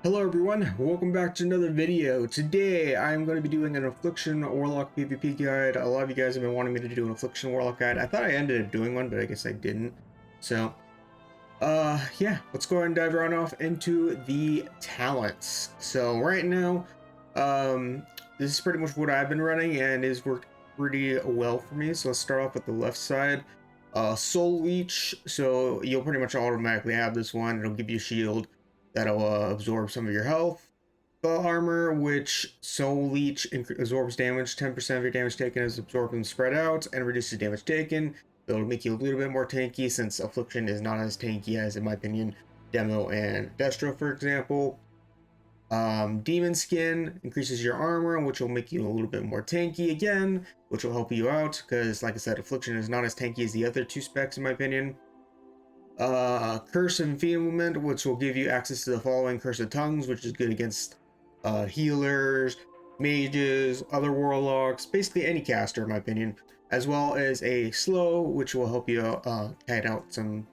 Hello everyone, welcome back to another video. Today I'm going to be doing an Affliction Warlock PvP guide. A lot of you guys have been wanting me to do an Affliction Warlock guide. I thought I ended up doing one, but I guess I didn't. So, yeah, let's go ahead and dive right off into the talents. So right now, this is pretty much what I've been running and it's worked pretty well for me. So let's start off with the left side. Soul Leech, so you'll pretty much automatically have this one. It'll give you a shield that'll absorb some of your health. Full armor, which Soul Leech absorbs damage. 10% of your damage taken is absorbed and spread out, and reduces damage taken. So it'll make you a little bit more tanky, since Affliction is not as tanky as, in my opinion, Demo and Destro, for example. Demon Skin increases your armor, which will make you a little bit more tanky again, which will help you out, because, like I said, Affliction is not as tanky as the other two specs, in my opinion. Curse Enfeeblement, which will give you access to the following: Curse of Tongues, which is good against healers, mages, other warlocks, basically any caster in my opinion, as well as a slow, which will help you kite out some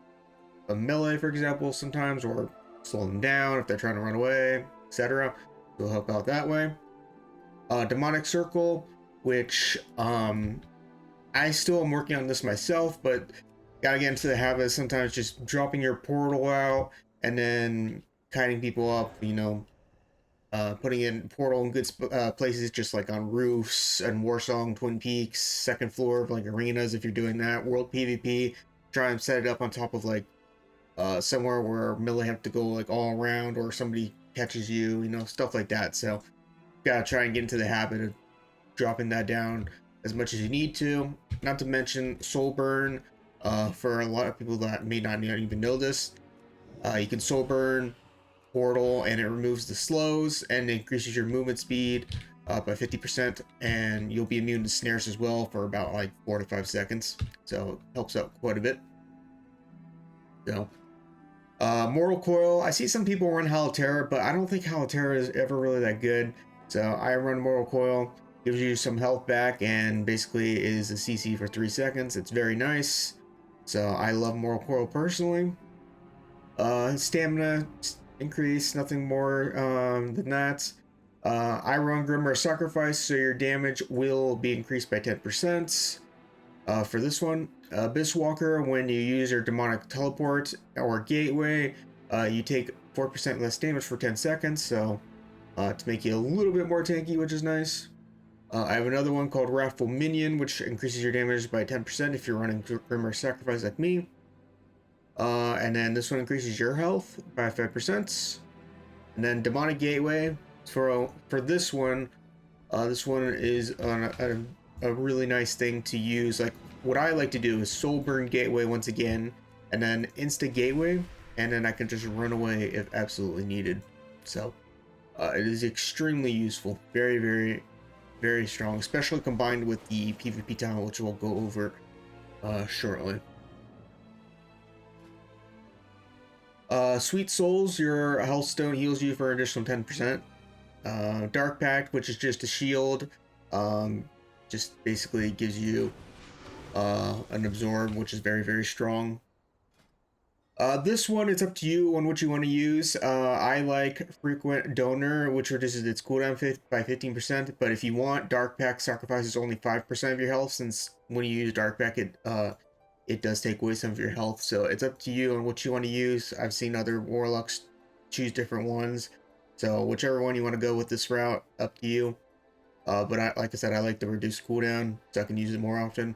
melee, for example, sometimes, or slow them down if they're trying to run away, etc. It'll help out that way. Demonic Circle, which I still am working on this myself, but gotta get into the habit of sometimes just dropping your portal out and then kiting people up, you know, putting in portal in good places, just like on roofs and Warsong, Twin Peaks, second floor of like arenas. If you're doing that, World PvP, try and set it up on top of like somewhere where melee have to go like all around, or somebody catches you, you know, stuff like that. So gotta try and get into the habit of dropping that down as much as you need to. Not to mention Soul Burn. For a lot of people that may not even know this, you can Soul Burn, Portal, and it removes the slows and increases your movement speed by 50%, and you'll be immune to snares as well for about like 4 to 5 seconds, so it helps out quite a bit. So, Mortal Coil, I see some people run Halaterra, but I don't think Halaterra is ever really that good, so I run Mortal Coil. Gives you some health back and basically is a CC for 3 seconds. It's very nice. So I love Mortal Coil personally. Stamina increase, nothing more than that. I run Grimmer Sacrifice, so your damage will be increased by 10%. For this one, Abyss Walker, when you use your Demonic Teleport or Gateway, you take 4% less damage for 10 seconds, so to make you a little bit more tanky, which is nice. I have another one called Wrathful Minion, which increases your damage by 10% if you're running Grimmer Sacrifice like me. And then this one increases your health by 5%. And then Demonic Gateway, for this one is a really nice thing to use. Like, what I like to do is Soul Burn Gateway once again, and then Insta Gateway, and then I can just run away if absolutely needed. So it is extremely useful, very, very, very strong, especially combined with the PvP talent, which we'll go over shortly. Sweet Souls, your health stone heals you for an additional 10%. Dark Pact, which is just a shield, just basically gives you an absorb, which is very, very strong. This one, it's up to you on what you want to use. I like Frequent Donor, which reduces its cooldown by 15%, but if you want, Dark Pact sacrifices only 5% of your health, since when you use Dark Pact, it does take away some of your health, so it's up to you on what you want to use. I've seen other Warlocks choose different ones, so whichever one you want to go with this route, up to you. But like I said, I like the reduced cooldown, so I can use it more often.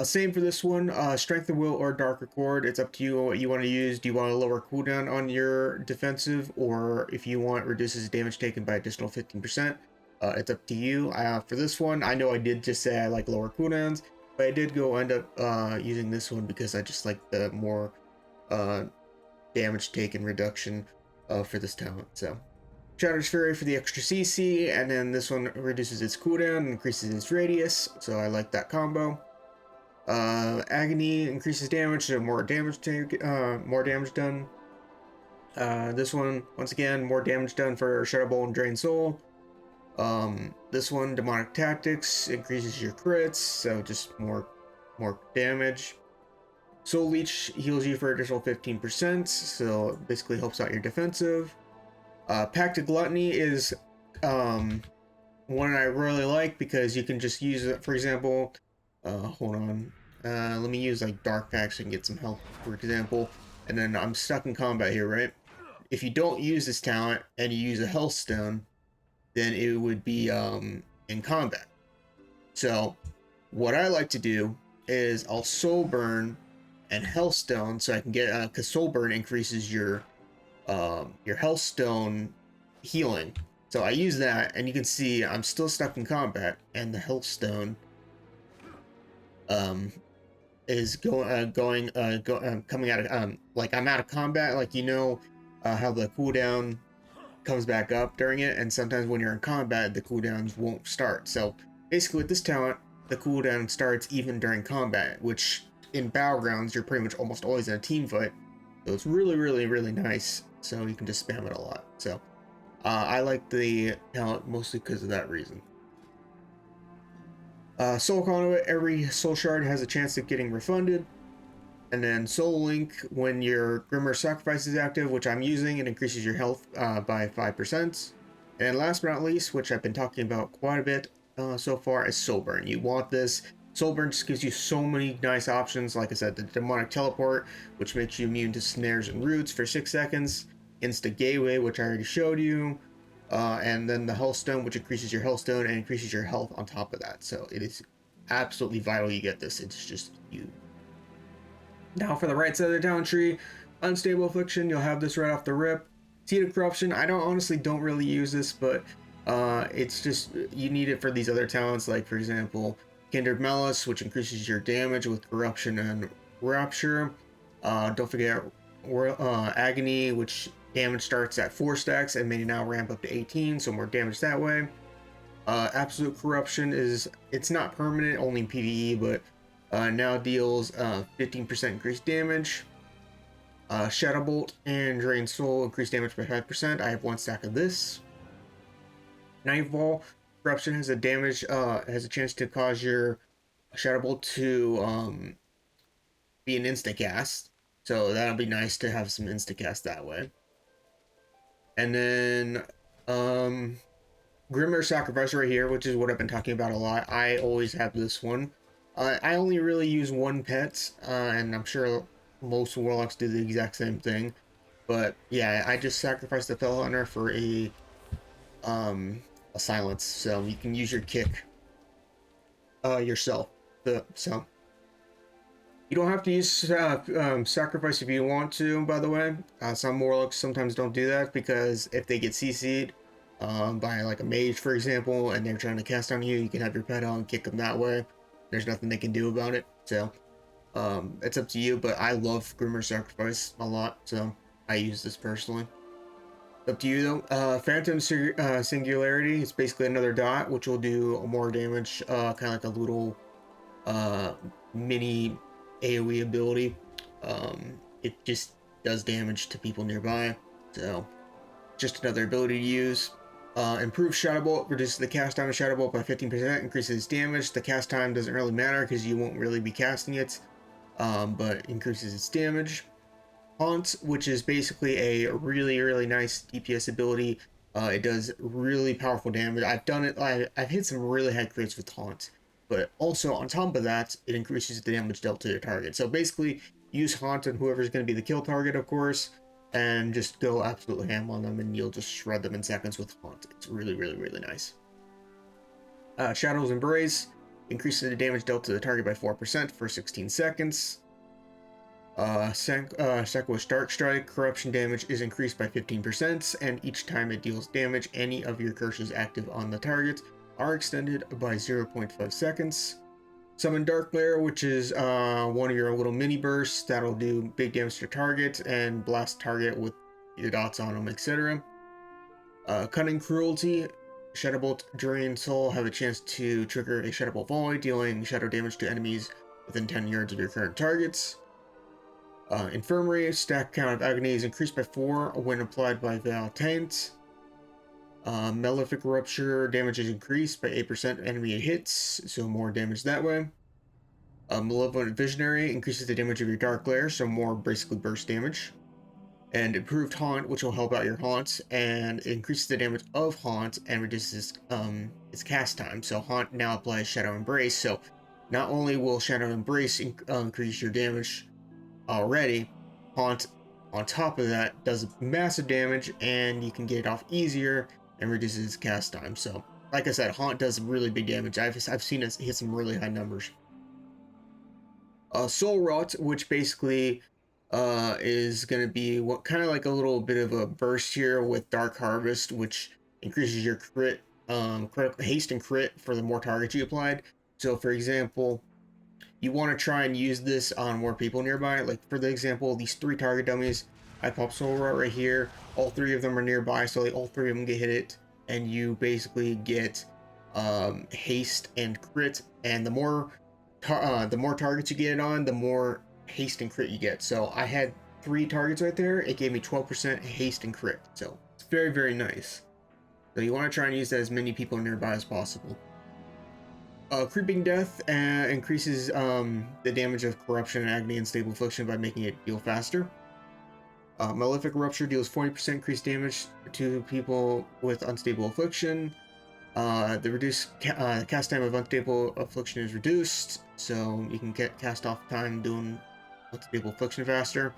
Same for this one, Strength of Will or Dark Accord. It's up to you what you want to use. Do you want a lower cooldown on your defensive, or if you want, reduces damage taken by additional 15%? It's up to you. For this one, I know I did just say I like lower cooldowns, but I did end up using this one because I just like the more damage taken reduction for this talent. So, Shattered Fury for the extra CC, and then this one reduces its cooldown and increases its radius, so I like that combo. Agony increases damage, so more damage done. This one, once again, more damage done for Shadow Bolt and Drain Soul. This one, Demonic Tactics, increases your crits, so just more damage. Soul Leech heals you for additional 15%, so it basically helps out your defensive. Pact of Gluttony is one I really like because you can just use it, for example, hold on, let me use like Dark Pact so I can get some health, for example, and then I'm stuck in combat here, right? If you don't use this talent and you use a health stone, then it would be in combat. So what I like to do is I'll soul burn and health stone so I can get because soul burn increases your health stone healing. So I use that, and you can see I'm still stuck in combat, and the health stone is coming out of like I'm out of combat. Like how the cooldown comes back up during it, and sometimes when you're in combat, the cooldowns won't start. So basically, with this talent, the cooldown starts even during combat, which in battlegrounds you're pretty much almost always in a team fight. So it's really, really, really nice. So you can just spam it a lot. So I like the talent mostly because of that reason. Soul Conduit, every soul shard has a chance of getting refunded. And then Soul Link, when your Grimmer Sacrifice is active, which I'm using, it increases your health by 5%. And last but not least, which I've been talking about quite a bit so far, is Soul Burn. You want this. Soul Burn just gives you so many nice options. Like I said, the Demonic Teleport, which makes you immune to snares and roots for 6 seconds. Insta Gateway, which I already showed you. And then the Health Stone, which increases your Health Stone and increases your health on top of that. So it is absolutely vital you get this. It's just huge. Now for the right side of the talent tree, Unstable Affliction, you'll have this right off the rip. Seed of Corruption, I honestly don't really use this, but it's just, you need it for these other talents, like for example, Kindred Malice, which increases your damage with Corruption and Rapture. Don't forget Agony, which damage starts at 4 stacks and may now ramp up to 18, so more damage that way. Absolute Corruption it's not permanent, only in PvE, but now deals 15% increased damage. Shadow Bolt and Drain Soul increase damage by 5%. I have 1 stack of this. Nightfall Corruption has a chance to cause your Shadow Bolt to be an insta cast. So that'll be nice to have some insta cast that way. And then Grimmer Sacrifice right here, which is what I've been talking about a lot. I always have this one. I only really use 1 pet, and I'm sure most warlocks do the exact same thing. But yeah, I just sacrifice the Fell Hunter for a silence, so you can use your kick yourself. So you don't have to use sacrifice if you want to. By the way, some warlocks sometimes don't do that because if they get CC'd by like a mage, for example, and they're trying to cast on you, you can have your pet on, kick them that way. There's nothing they can do about it, so it's up to you. But I love Grimmer Sacrifice a lot, so I use this personally. Up to you though. Phantom Singularity is basically another dot, which will do more damage, kind of like a little mini AoE ability. It just does damage to people nearby, so just another ability to use. Improved Shadow Bolt reduces the cast time of Shadow Bolt by 15%, increases damage. The cast time doesn't really matter because you won't really be casting it, but increases its damage. Haunt, which is basically a really, really nice DPS ability. It does really powerful damage. I've done it, I've hit some really high crits with Haunt, but also on top of that, it increases the damage dealt to your target. So basically, use Haunt on whoever's going to be the kill target, of course, and just go absolutely ham on them, and you'll just shred them in seconds with Haunt. It's really, really, really nice. Shadow's Embrace increases the damage dealt to the target by 4% for 16 seconds. Sequo's Dark Strike, corruption damage is increased by 15%, and each time it deals damage, any of your curses active on the target are extended by 0.5 seconds. Summon Dark Glare, which is one of your little mini bursts that'll do big damage to target and blast target with your dots on them, etc. Cunning Cruelty, Shadow Bolt, Drain Soul have a chance to trigger a Shadow Bolt Volley, dealing shadow damage to enemies within 10 yards of your current targets. Infirmary, stack count of agony is increased by 4 when applied by Valtaint. Malefic Rupture, damage is increased by 8% enemy hits, so more damage that way. Malevolent Visionary increases the damage of your Dark Glare, so more basically burst damage. and improved haunt, which will help out your haunts, and it increases the damage of haunt and reduces its cast time. So haunt now applies Shadow Embrace. So not only will Shadow Embrace increase your damage already, haunt on top of that does massive damage, and you can get it off easier and reduces its cast time. So like I said, haunt does really big damage. I've seen it hit some really high numbers. Soul Rot, which basically is going to be what kind of like a little bit of a burst here with Dark Harvest, which increases your crit, haste and crit for the more targets you applied. So for example, you want to try and use this on more people nearby. Like for the example, these 3 target dummies, I pop Soul Rot right here. All 3 of them are nearby, so all 3 of them get hit, and you basically get haste and crit, and the more targets you get it on, the more haste and crit you get. So I had 3 targets right there. It gave me 12% haste and crit. So it's very, very nice. So you want to try and use that as many people nearby as possible. Creeping Death increases the damage of Corruption, Agony, and Stable Affliction by making it deal faster. Malefic Rupture deals 40% increased damage to people with Unstable Affliction. The reduced cast time of Unstable Affliction is reduced, so you can get cast off time doing Unstable Affliction faster.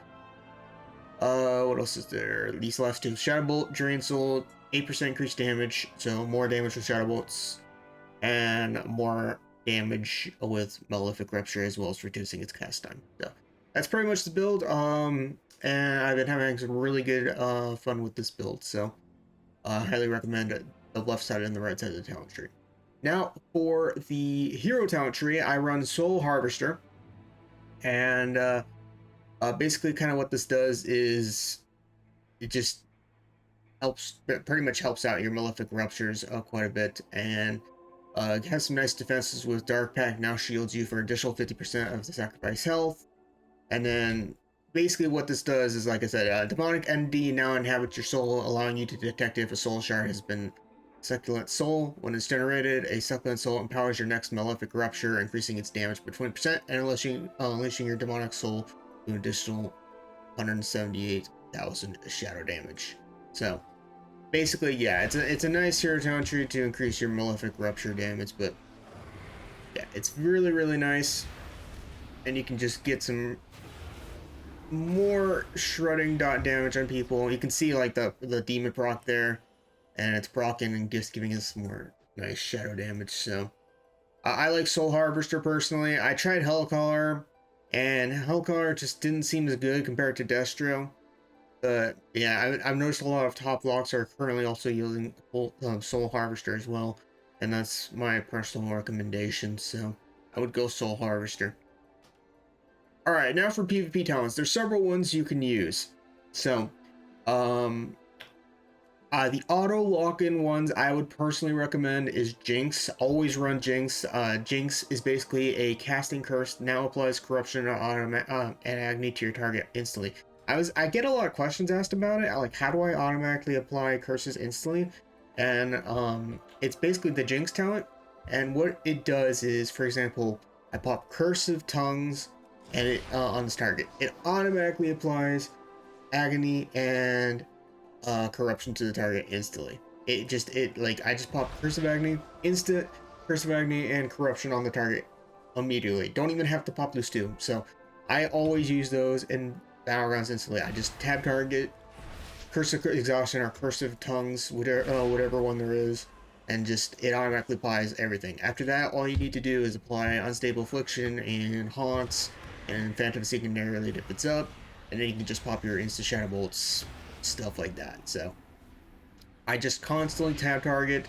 What else is there? These last 2. Shadow Bolt, Drain Soul, 8% increased damage, so more damage with Shadow Bolts, and more damage with Malefic Rupture, as well as reducing its cast time. So that's pretty much the build. And I've been having some really good fun with this build, so I highly recommend it. The left side and the right side of the talent tree. Now for the hero talent tree, I run Soul Harvester, and basically kind of what this does is it just pretty much helps out your Malefic Ruptures quite a bit, and it has some nice defenses with Dark Pact now shields you for additional 50% of the sacrifice health. And then basically what this does is, like I said, demonic entity now inhabits your soul, allowing you to detect if a soul shard has been succulent soul. When it's generated, a succulent soul empowers your next Malefic Rupture, increasing its damage by 20% and unleashing your demonic soul to an additional 178,000 shadow damage. So basically, yeah, it's a nice hero talent tree to increase your Malefic Rupture damage, but yeah, it's really, really nice, and you can just get some more shredding dot damage on people. You can see like the demon proc there, and it's procking and just giving us more nice shadow damage. So I like Soul Harvester personally. I tried Hellcaller, and Hellcaller just didn't seem as good compared to Destro. But yeah, I've noticed a lot of top locks are currently also using Soul Harvester as well, and that's my personal recommendation. So I would go Soul Harvester. All right, now for PvP talents. There's several ones you can use. So, the auto lock-in ones I would personally recommend is Jinx. Always run Jinx. Jinx is basically a casting curse. Now applies corruption and agony to your target instantly. I get a lot of questions asked about it, like how do I automatically apply curses instantly? And it's basically the Jinx talent. And what it does is, for example, I pop Curse of Tongues and it on this target. It automatically applies agony and corruption to the target instantly. I just pop Curse of Agony, instant Curse of Agony and corruption on the target immediately. Don't even have to pop those 2. So I always use those in battle rounds instantly. I just tab target, Curse of Exhaustion or Curse of Tongues, whatever one there is, and just it automatically applies everything. After that, all you need to do is apply Unstable Affliction and Haunts and Phantom secondarily if it's up, and then you can just pop your Insta Shadow Bolts, stuff like that. So I just constantly tab target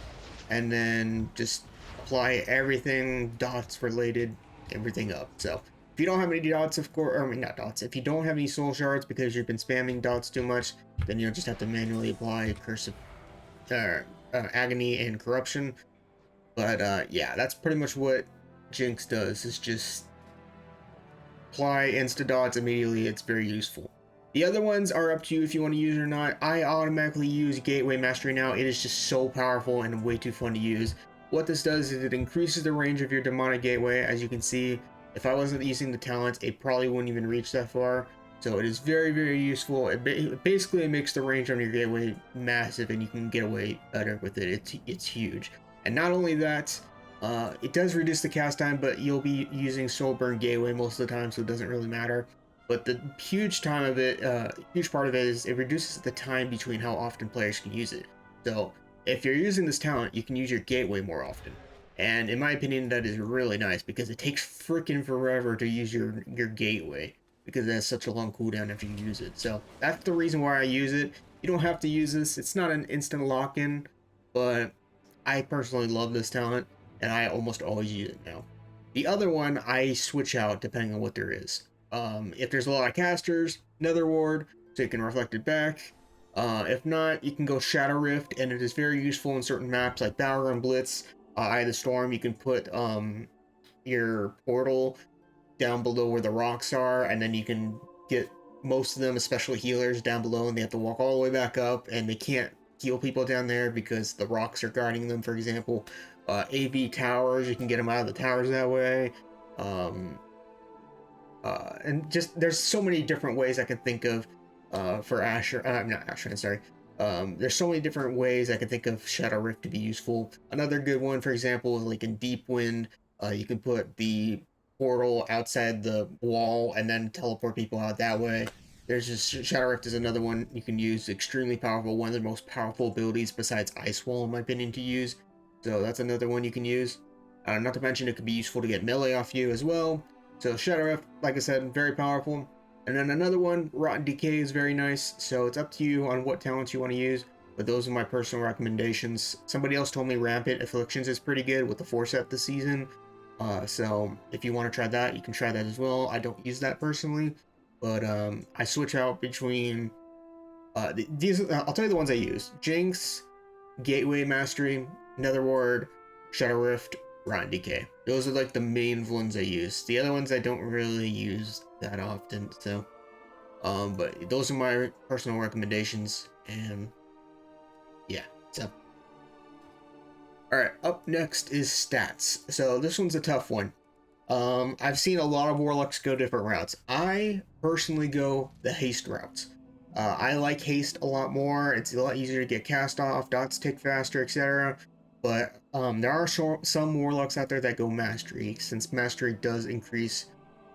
and then just apply everything dots related, everything up. So if you don't have any dots, of course, or I mean not dots, if you don't have any soul shards because you've been spamming dots too much, then you'll just have to manually apply Curse of Agony and Corruption. But yeah, that's pretty much what Jinx does, is just apply insta dots immediately. It's very useful. The other ones are up to you if you want to use it or not. I automatically use Gateway Mastery now. It is just so powerful and way too fun to use. What this does is it increases the range of your demonic gateway. As you can see, if I wasn't using the talents, it probably wouldn't even reach that far. So it is very, very useful. Basically, it makes the range on your gateway massive, and you can get away better with it. It's huge. And not only that, it does reduce the cast time, but you'll be using Soulburn Gateway most of the time, so it doesn't really matter. But the huge part of it is it reduces the time between how often players can use it. So if you're using this talent, you can use your gateway more often. And in my opinion, that is really nice because it takes freaking forever to use your gateway because it has such a long cooldown after you use it. So that's the reason why I use it. You don't have to use this. It's not an instant lock-in, but I personally love this talent, and I almost always use it now. The other one I switch out depending on what there is. If there's a lot of casters, Nether Ward, so you can reflect it back. If not, you can go Shadow Rift, and it is very useful in certain maps like Battleground Blitz, Eye of the Storm. You can put your portal down below where the rocks are, and then you can get most of them, especially healers, down below, and they have to walk all the way back up, and they can't heal people down there because the rocks are guarding them, for example. AV towers, you can get them out of the towers that way. And just there's so many different ways I can think of for Asher. Not Asher, sorry. There's so many different ways I can think of Shadow Rift to be useful. Another good one, for example, is like in Deep Wind, you can put the portal outside the wall and then teleport people out that way. There's just Shadow Rift is another one you can use. Extremely powerful, one of the most powerful abilities besides Ice Wall, in my opinion, to use. So that's another one you can use. Not to mention it could be useful to get melee off you as well. So Shadow Rift, like I said, very powerful. And then another one, Rotten Decay, is very nice. So it's up to you on what talents you want to use. But those are my personal recommendations. Somebody else told me Rampant Afflictions is pretty good with the 4-set this season. So if you want to try that, you can try that as well. I don't use that personally. But I switch out between... these. I'll tell you the ones I use. Jinx, Gateway Mastery, Nether Ward, Shadow Rift, Rotten Decay. Those are like the main ones I use. The other ones I don't really use that often, so but those are my personal recommendations, and yeah, so alright, up next is stats. So this one's a tough one. I've seen a lot of warlocks go different routes. I personally go the haste routes. I like haste a lot more. It's a lot easier to get cast off, dots tick faster, etc. But there are some warlocks out there that go mastery, since mastery does increase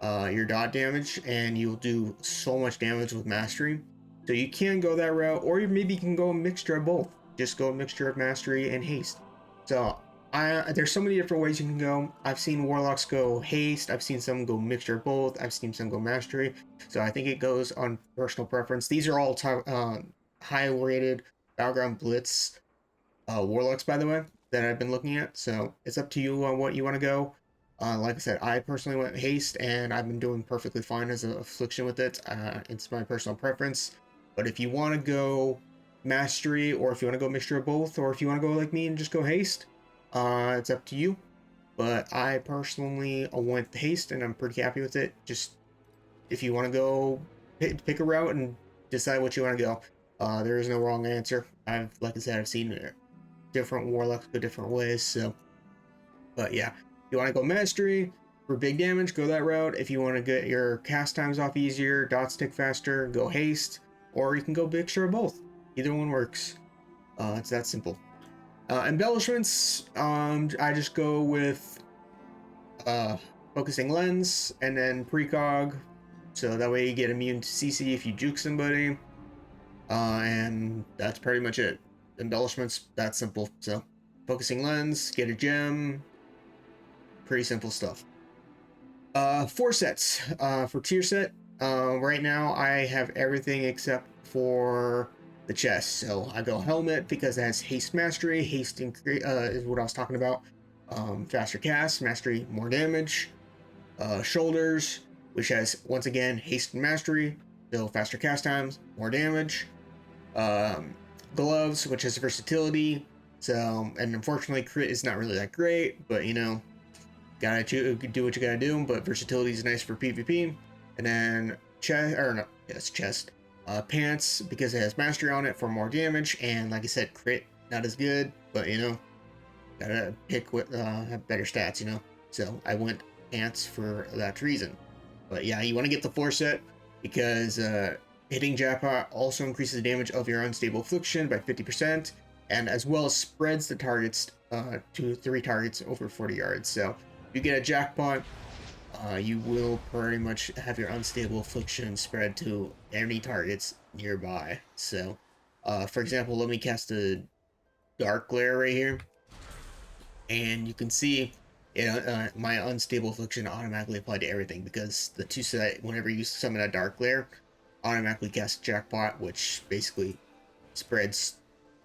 your dot damage, and you'll do so much damage with mastery. So you can go that route, or maybe you can go a mixture of both. Just go a mixture of mastery and haste. So there's so many different ways you can go. I've seen warlocks go haste. I've seen some go mixture of both. I've seen some go mastery. So I think it goes on personal preference. These are all high-rated Battleground Blitz warlocks, by the way, that I've been looking at. So it's up to you on what you want to go. Like I said, I personally went haste, and I've been doing perfectly fine as an Affliction with it. It's my personal preference. But if you want to go mastery, or if you want to go mixture of both, or if you want to go like me and just go haste, it's up to you. But I personally went haste, and I'm pretty happy with it. Just if you want to go pick a route and decide what you want to go. There is no wrong answer. Like I said, I've seen different warlocks go different ways. So, but yeah, if you want to go mastery for big damage, go that route. If you want to get your cast times off easier, dots tick faster, go haste, or you can go mixture of both. Either one works. It's that simple. Embellishments, I just go with focusing lens and then precog, so that way you get immune to CC if you juke somebody, and that's pretty much it. Embellishments, that's simple. So focusing lens, get a gem, pretty simple stuff. 4 sets for tier set. Right now I have everything except for the chest. So I go helmet because it has haste mastery. Haste is what I was talking about. Faster cast, mastery, more damage. Shoulders, which has once again haste and mastery, so faster cast times, more damage. Gloves, which has versatility. So, and unfortunately, crit is not really that great, but you know, gotta do what you gotta do. But versatility is nice for PvP. And then chest. Pants, because it has mastery on it for more damage, and like I said, crit not as good, but you know, gotta pick what have better stats, you know. So I went pants for that reason. But yeah, you want to get the 4 set. because hitting jackpot also increases the damage of your unstable affliction by 50%, and as well as spreads the targets to 3 targets over 40 yards. So if you get a jackpot, you will pretty much have your unstable affliction spread to any targets nearby. So, for example, let me cast a dark glare right here, and you can see my unstable affliction automatically applied to everything, because the two set, whenever you summon a dark glare, automatically cast jackpot, which basically spreads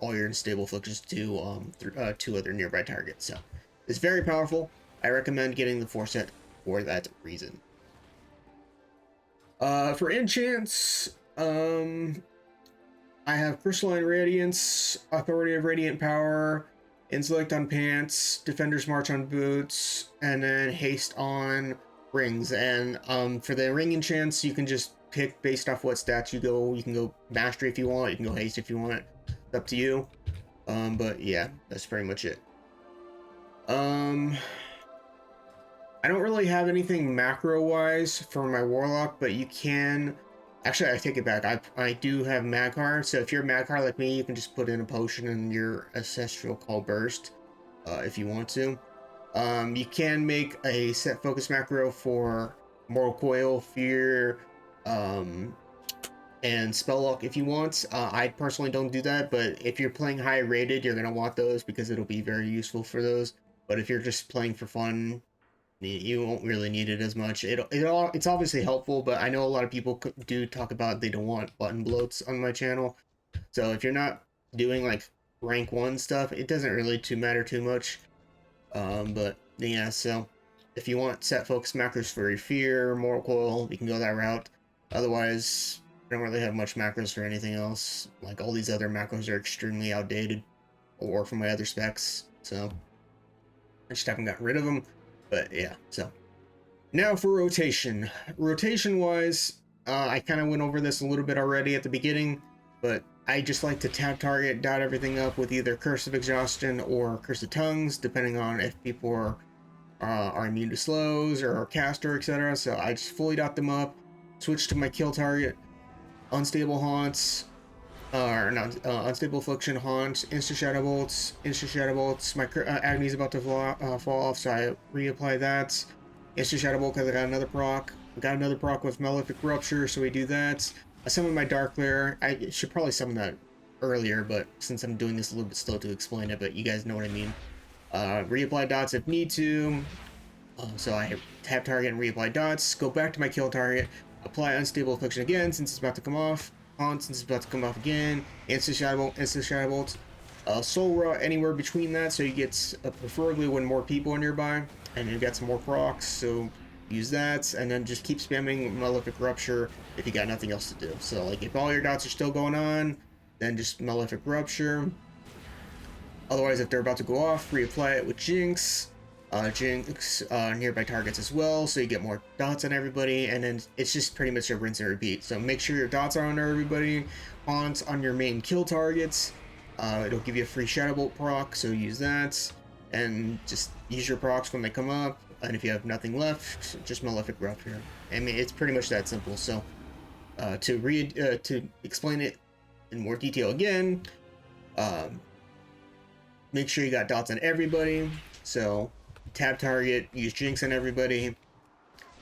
all your unstable afflictions to 2 other nearby targets. So it's very powerful. I recommend getting the 4 set for that reason. For enchants, I have Crystalline Radiance, Authority of Radiant Power, Intellect on Pants, Defender's March on Boots, and then Haste on Rings. And for the ring enchants, you can just pick based off what stats you go. You can go Mastery if you want, you can go Haste if you want. It's up to you. But yeah, that's pretty much it. I don't really have anything macro-wise for my Warlock, but you can... Actually, I take it back. I do have Magcar, so if you're a Magcar like me, you can just put in a potion in your Ancestral Call Burst, if you want to. You can make a set focus macro for Mortal Coil, Fear, and Spelllock if you want. I personally don't do that, but if you're playing high rated, you're going to want those because it'll be very useful for those. But if you're just playing for fun, you won't really need it as much. It's obviously helpful, but I know a lot of people do talk about they don't want button bloats on my channel. So if you're not doing like rank 1 stuff, it doesn't really matter too much. But yeah, so if you want set focus macros for your Fear, Mortal Coil, you can go that route. Otherwise, I don't really have much macros for anything else. Like, all these other macros are extremely outdated, or from my other specs, so I just haven't gotten rid of them. But yeah, so now for rotation. Rotation wise, I kind of went over this a little bit already at the beginning, but I just like to tap target, dot everything up with either Curse of Exhaustion or Curse of Tongues, depending on if people are immune to slows or caster, etc. So I just fully dot them up, switch to my kill target, Unstable Haunts, or not, Unstable Affliction, Haunt, Instant Shadow Bolts. My Agony is about to fall off, so I reapply that. Instant Shadow Bolt because I got another proc. Got another proc with Malefic Rupture, so we do that. I summon my Dark Glare. I should probably summon that earlier, but since I'm doing this a little bit slow to explain it, but you guys know what I mean. Reapply dots if need to. So I tap target and reapply dots. Go back to my kill target. Apply Unstable Affliction again since it's about to come off. Since it's about to come off again. Instant Shadow Bolt. Soul Rot anywhere between that, so you get preferably when more people are nearby, and you got some more procs, so use that, and then just keep spamming Malefic Rupture if you got nothing else to do. So like, if all your dots are still going on, then just Malefic Rupture. Otherwise, if they're about to go off, reapply it with Jinx. Jinx nearby targets as well, so you get more dots on everybody, and then it's just pretty much a rinse and repeat. So make sure your dots are on everybody, haunts on your main kill targets. It'll give you a free Shadow Bolt proc, so use that, and just use your procs when they come up. And if you have nothing left, just Malefic Rupture. I mean, it's pretty much that simple. So to explain it in more detail again, make sure you got dots on everybody. So tap target, use Jinx on everybody,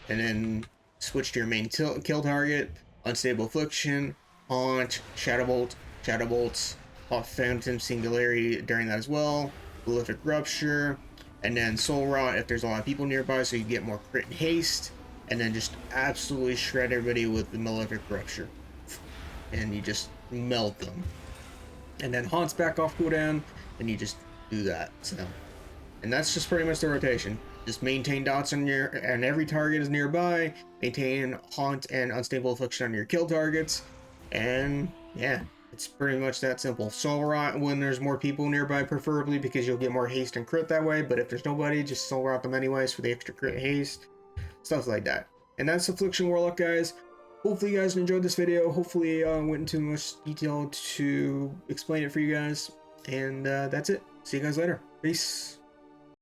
and then switch to your main kill target, Unstable Affliction, Haunt, Shadow Bolts, Phantom Singularity during that as well, Malefic Rupture, and then Soul Rot if there's a lot of people nearby, so you get more crit and haste, and then just absolutely shred everybody with the Malefic Rupture, and you just melt them. And then Haunt's back off cooldown, and you just do that. So, and that's just pretty much the rotation. Just maintain dots on your, and every target is nearby. Maintain Haunt and Unstable Affliction on your kill targets, and yeah, it's pretty much that simple. Soul Rot when there's more people nearby, preferably, because you'll get more haste and crit that way. But if there's nobody, just Soul Rot them anyways for the extra crit haste, stuff like that. And that's Affliction Warlock, guys. Hopefully you guys enjoyed this video. Hopefully I went into much detail to explain it for you guys. And that's it. See you guys later. Peace.